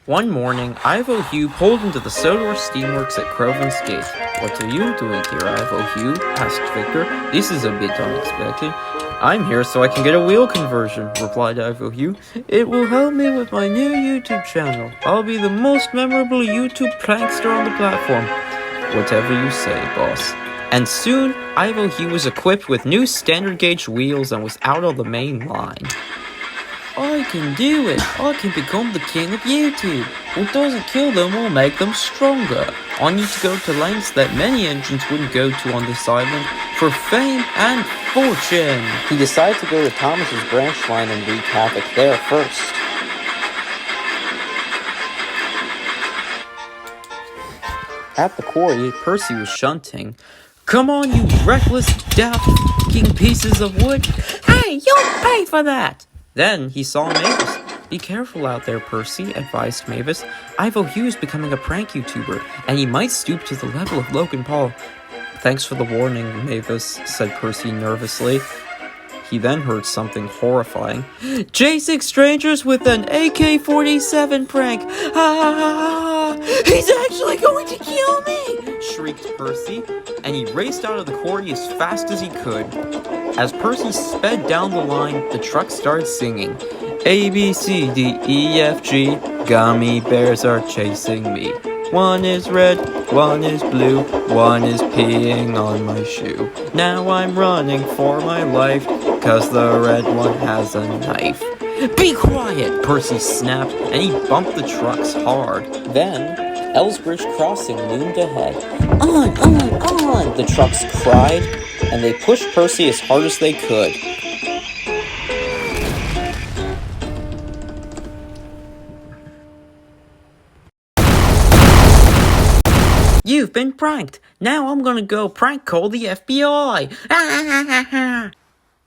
One morning, Ivo Hugh pulled into the Sodor steamworks at Croven's Gate. "What are you doing here, Ivo Hugh?" asked Victor. "This is a bit unexpected." "I'm here so I can get a wheel conversion," replied Ivo Hugh. "It will help me with my new YouTube channel. I'll be the most memorable YouTube prankster on the platform." "Whatever you say, boss." And soon, Ivo Hugh was equipped with new standard gauge wheels and was out on the main line. "I can do it! I can become the king of YouTube! What doesn't kill them will make them stronger. I need to go to lengths that many engines wouldn't go to on this island for fame and fortune!" He decided to go to Thomas's branch line and wreak havoc there first. At the quarry, Percy was shunting. "Come on, you reckless, daft f***ing pieces of wood! Hey, you'll pay for that!" Then he saw Mavis. "Be careful out there, Percy," advised Mavis. "Ivo Hugh is becoming a prank YouTuber, and he might stoop to the level of Logan Paul." "Thanks for the warning, Mavis," said Percy nervously. He then heard something horrifying. "Chasing strangers with an AK-47 prank! Ah! He's actually going to kill me!" shrieked Percy, and he raced out of the quarry as fast as he could. As Percy sped down the line, the truck started singing, "A, B, C, D, E, F, G, gummy bears are chasing me. One is red, one is blue, one is peeing on my shoe. Now I'm running for my life, 'cause the red one has a knife." "Be quiet!" Percy snapped, and he bumped the trucks hard. Then, Ellsbridge Crossing loomed ahead. On, the trucks cried, and they pushed Percy as hard as they could. "You've been pranked! Now I'm gonna go prank call the FBI!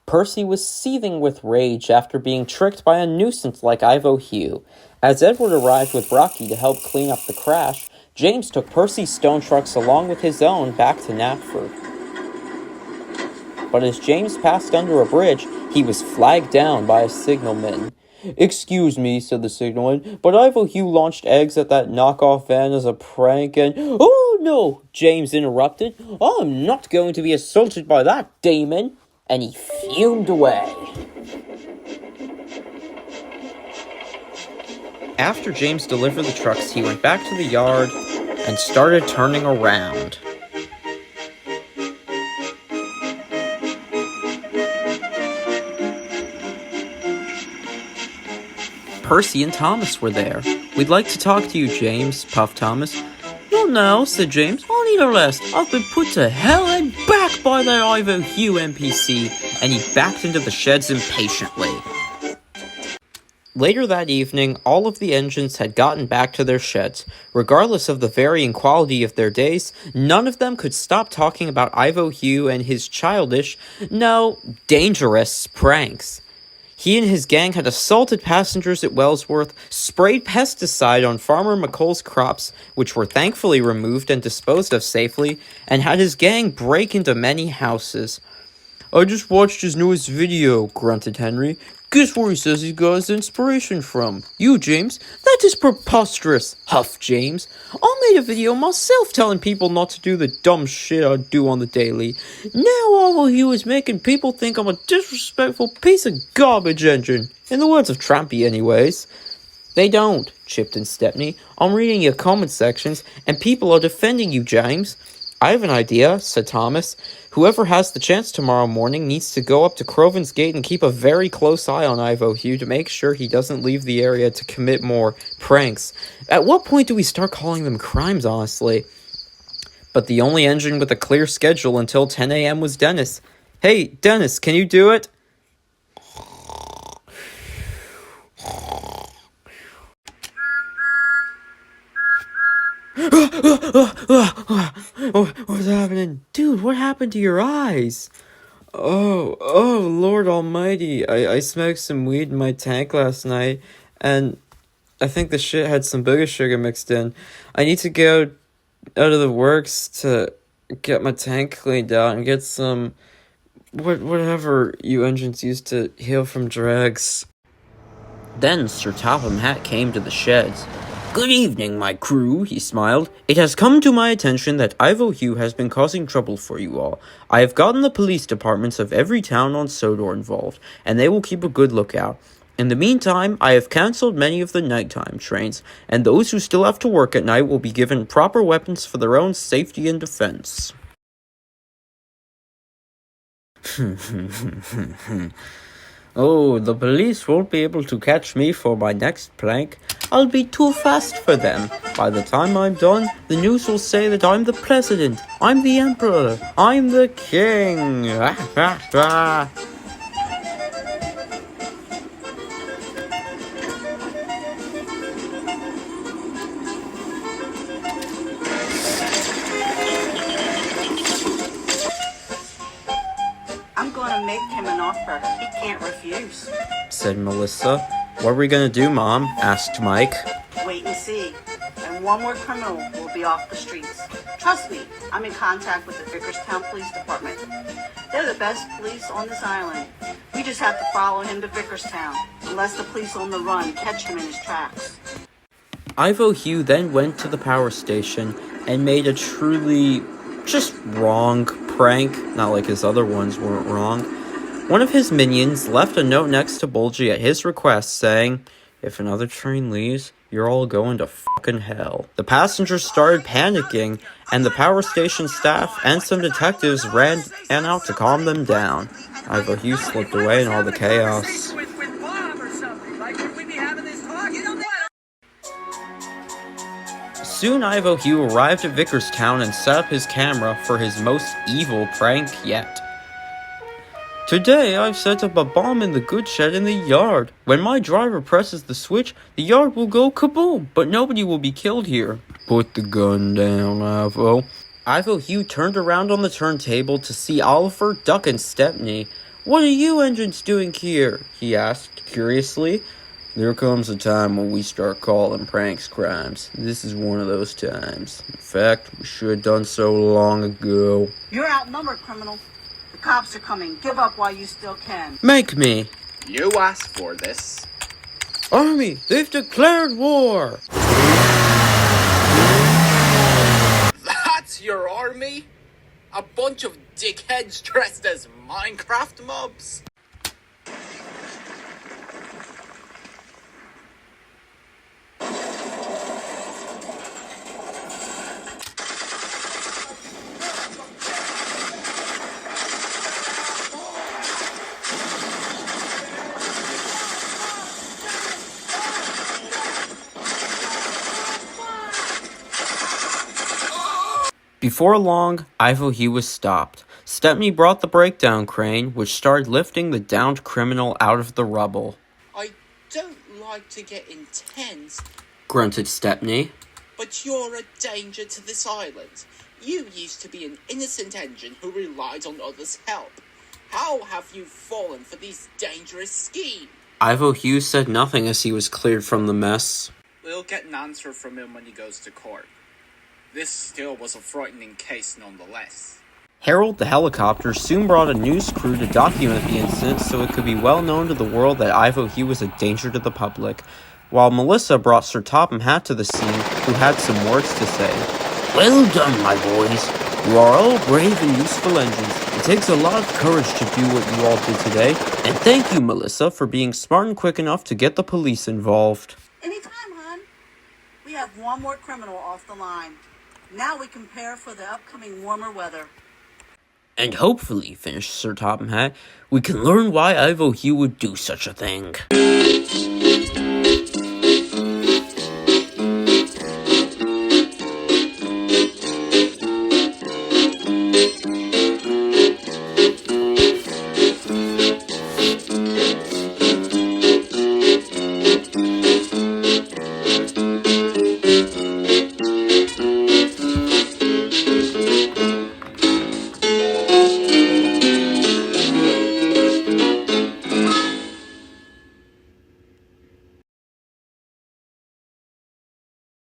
Percy was seething with rage after being tricked by a nuisance like Ivo Hugh. As Edward arrived with Rocky to help clean up the crash, James took Percy's stone trucks along with his own back to Knapford. But as James passed under a bridge, he was flagged down by a signalman. "Excuse me," said the signalman, "but Ivo Hugh launched eggs at that knockoff van as a prank and—" "Oh no," James interrupted. "I'm not going to be assaulted by that demon." And he fumed away. After James delivered the trucks, he went back to the yard and started turning around. Percy and Thomas were there. "We'd like to talk to you, James," puffed Thomas. "Not now," said James. "I need a rest. I've been put to hell and back by that Ivo Hugh NPC," and he backed into the sheds impatiently. Later that evening, all of the engines had gotten back to their sheds. Regardless of the varying quality of their days, none of them could stop talking about Ivo Hugh and his childish, no, dangerous pranks. He and his gang had assaulted passengers at Wellsworth, sprayed pesticide on Farmer McColl's crops, which were thankfully removed and disposed of safely, and had his gang break into many houses. "I just watched his newest video," grunted Henry. "Guess where he says he got his inspiration from? You, James? That is preposterous," huffed James. "I made a video myself telling people not to do the dumb shit I do on the daily. Now Ivo Hugh is making people think I'm a disrespectful piece of garbage engine. In the words of Trampy, anyways." "They don't," chipped in Stepney. "I'm reading your comment sections, and people are defending you, James." "I have an idea," said Thomas. "Whoever has the chance tomorrow morning needs to go up to Croven's Gate and keep a very close eye on Ivo Hugh to make sure he doesn't leave the area to commit more pranks. At what point do we start calling them crimes, honestly?" But the only engine with a clear schedule until 10 a.m. was Dennis. Hey, Dennis, can you do it? What's happening? Dude, what happened to your eyes? Oh, Lord Almighty. I smoked some weed in my tank last night, and I think the shit had some booger sugar mixed in. I need to go out of the works to get my tank cleaned out and get some whatever you engines use to heal from dregs. Then Sir Topham Hatt came to the sheds. Good evening, my crew, he smiled. It has come to my attention that Ivo Hugh has been causing trouble for you all. I have gotten the police departments of every town on Sodor involved, and they will keep a good lookout. In the meantime, I have cancelled many of the nighttime trains, and those who still have to work at night will be given proper weapons for their own safety and defense. Oh, the police won't be able to catch me for my next prank. I'll be too fast for them. By the time I'm done, the news will say that I'm the president, I'm the emperor, I'm the king. I'm gonna make him an offer he can't refuse, said Melissa. What are we gonna do, Mom? Asked Mike. Wait and see. And one more criminal will be off the streets. Trust me, I'm in contact with the Vickerstown Police Department. They're the best police on this island. We just have to follow him to Vickerstown, unless the police on the run catch him in his tracks. Ivo Hugh then went to the power station and made a truly just wrong prank, not like his other ones weren't wrong. One of his minions left a note next to Bulgy at his request saying, if another train leaves, you're all going to fucking hell. The passengers started panicking, and the power station staff and some detectives ran out to calm them down. Ivo Hugh slipped away in all the chaos. Soon Ivo Hugh arrived at Vickerstown and set up his camera for his most evil prank yet. Today I've set up a bomb in the goods shed in the yard. When my driver presses the switch, the yard will go kaboom, but nobody will be killed here. Put the gun down, Ivo. Ivo Hugh turned around on the turntable to see Oliver, Duck and Stepney. What are you engines doing here? He asked curiously. There comes a time when we start calling pranks crimes. This is one of those times. In fact, we should have done so long ago. You're outnumbered, criminal. The cops are coming. Give up while you still can. Make me. You asked for this. Army, they've declared war. That's your army? A bunch of dickheads dressed as Minecraft mobs? Before long, Ivo Hugh was stopped. Stepney brought the breakdown crane, which started lifting the downed criminal out of the rubble. I don't like to get intense, grunted Stepney. But you're a danger to this island. You used to be an innocent engine who relied on others' help. How have you fallen for these dangerous schemes? Ivo Hugh said nothing as he was cleared from the mess. We'll get an answer from him when he goes to court. This still was a frightening case nonetheless. Harold the helicopter soon brought a news crew to document the incident so it could be well known to the world that Ivo Hugh was a danger to the public, while Melissa brought Sir Topham Hatt to the scene, who had some words to say. Well done, my boys. You are all brave and useful engines. It takes a lot of courage to do what you all did today, and thank you, Melissa, for being smart and quick enough to get the police involved. Anytime, hon. We have one more criminal off the line. Now we can prepare for the upcoming warmer weather. And hopefully, finished Sir Topham Hatt, we can learn why Ivo Hugh would do such a thing.